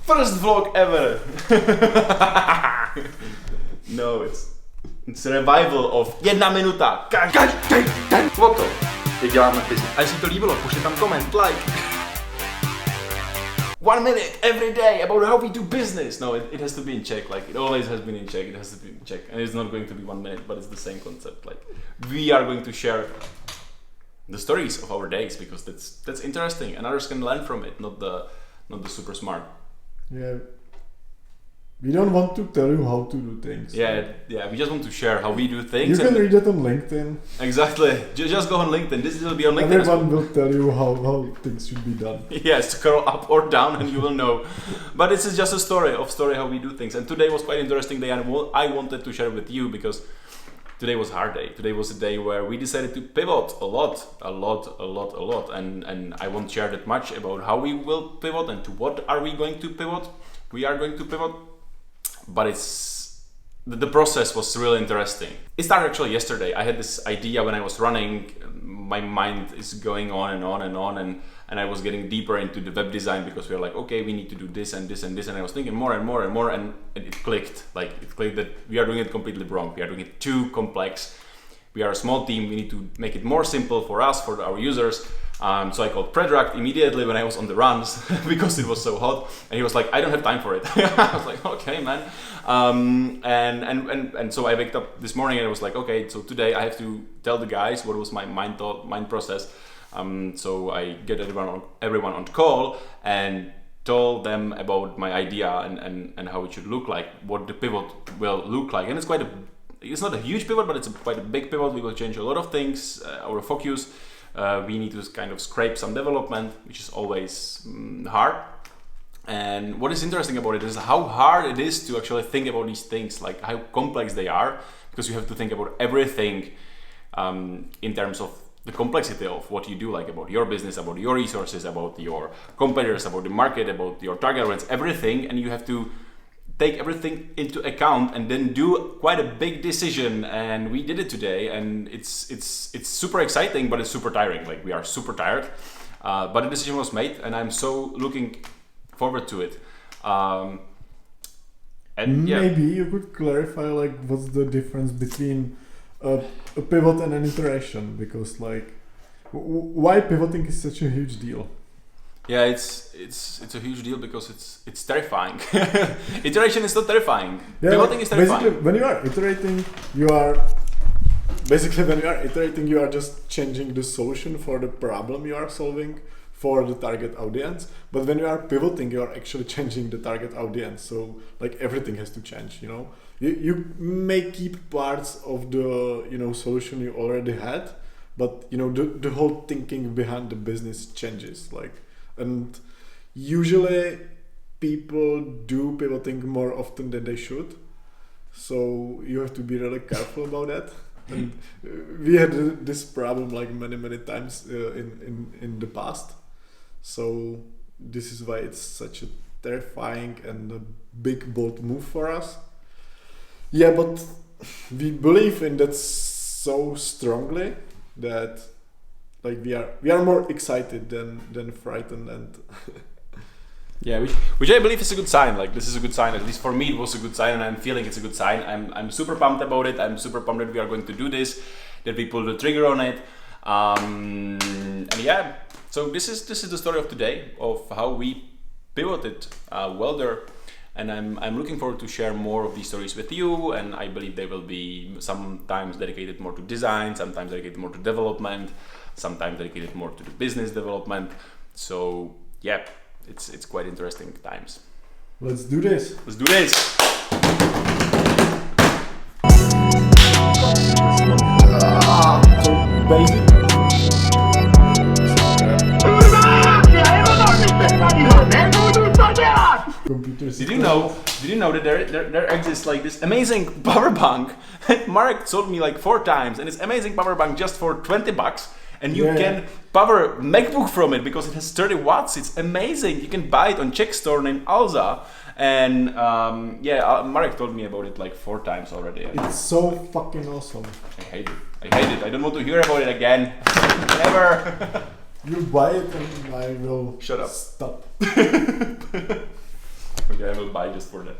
First vlog ever! No, it's a revival of 1 minuta. Každý den foto. Teď děláme business. A jestli to líbilo, pošli tam koment, like. 1 minute every day about how we do business. No, it has to be in Czech. Like it always has been in Czech. It has to be in Czech, and it's not going to be 1 minute, but it's the same concept. Like we are going to share the stories of our days because that's interesting, and others can learn from it. Not the super smart. Yeah. We don't want to tell you how to do things. Yeah. We just want to share how we do things. You can read it on LinkedIn. Exactly. Just go on LinkedIn. This will be on LinkedIn. Everyone will tell you how things should be done. Yeah, scroll up or down and you will know. But this is just a story how we do things. And today was quite interesting day, and I wanted to share with you because today was a hard day. Today was a day where we decided to pivot a lot. And I won't share that much about how we will pivot and to what are we going to pivot. We are going to pivot. But the process was really interesting. It started actually yesterday. I had this idea when I was running. My mind is going on and I was getting deeper into the web design because we were like, okay, we need to do this and this and this, and I was thinking more and it clicked. Like it clicked that we are doing it completely wrong. We are doing it too complex. We are a small team. We need to make it more simple for us, for our users. So I called Predrag immediately when I was on the runs because it was so hot, and he was like, I don't have time for it. I was like, okay, man. And so I waked up this morning and I was like, okay, so today I have to tell the guys what was my mind process. So I get everyone on call and told them about my idea and how it should look like, what the pivot will look like. And it's not a huge pivot, but it's quite a big pivot. We will change a lot of things, our focus. We need to kind of scrape some development, which is always hard. And what is interesting about it is how hard it is to actually think about these things, like how complex they are, because you have to think about everything in terms of the complexity of what you do, like about your business, about your resources, about your competitors, about the market, about your target audience, everything, and you have to take everything into account and then do quite a big decision. And we did it today, and it's super exciting, but it's super tiring. Like we are super tired, but the decision was made, and I'm so looking forward to it. And yeah. Maybe you could clarify like what's the difference between a pivot and an iteration, because like why pivoting is such a huge deal. Yeah, it's a huge deal because it's terrifying. Iteration is not terrifying. Yeah, Pivoting is terrifying. Basically, when you are iterating, you are just changing the solution for the problem you are solving for the target audience. But when you are pivoting, you are actually changing the target audience. So like everything has to change. You know, you may keep parts of the solution you already had, but the whole thinking behind the business changes. And usually people do pivoting more often than they should. So you have to be really careful about that. And we had this problem like many times in the past. So this is why it's such a terrifying and a big bold move for us. Yeah, but we believe in that so strongly that like we are more excited than frightened, and yeah, which I believe is a good sign. Like this is a good sign. At least for me, it was a good sign, and I'm feeling it's a good sign. I'm super pumped about it. I'm super pumped that we are going to do this, that we pull the trigger on it, and yeah. So this is the story of today of how we pivoted Welder, and I'm looking forward to share more of these stories with you. And I believe they will be sometimes dedicated more to design, sometimes dedicated more to development, sometimes dedicated more to the business development. So yeah, it's quite interesting times. Let's do this. Computers. Did you know that there exists like this amazing power bank? Marek sold me like 4 times, and it's amazing power bank just for $20. And you can power MacBook from it because it has 30 watts. It's amazing. You can buy it on Czech store named Alza. And Marek told me about it like 4 times already. It's so fucking awesome. I hate it. I don't want to hear about it again. Never. You buy it and I will shut up. Stop. Okay, I will buy just for that.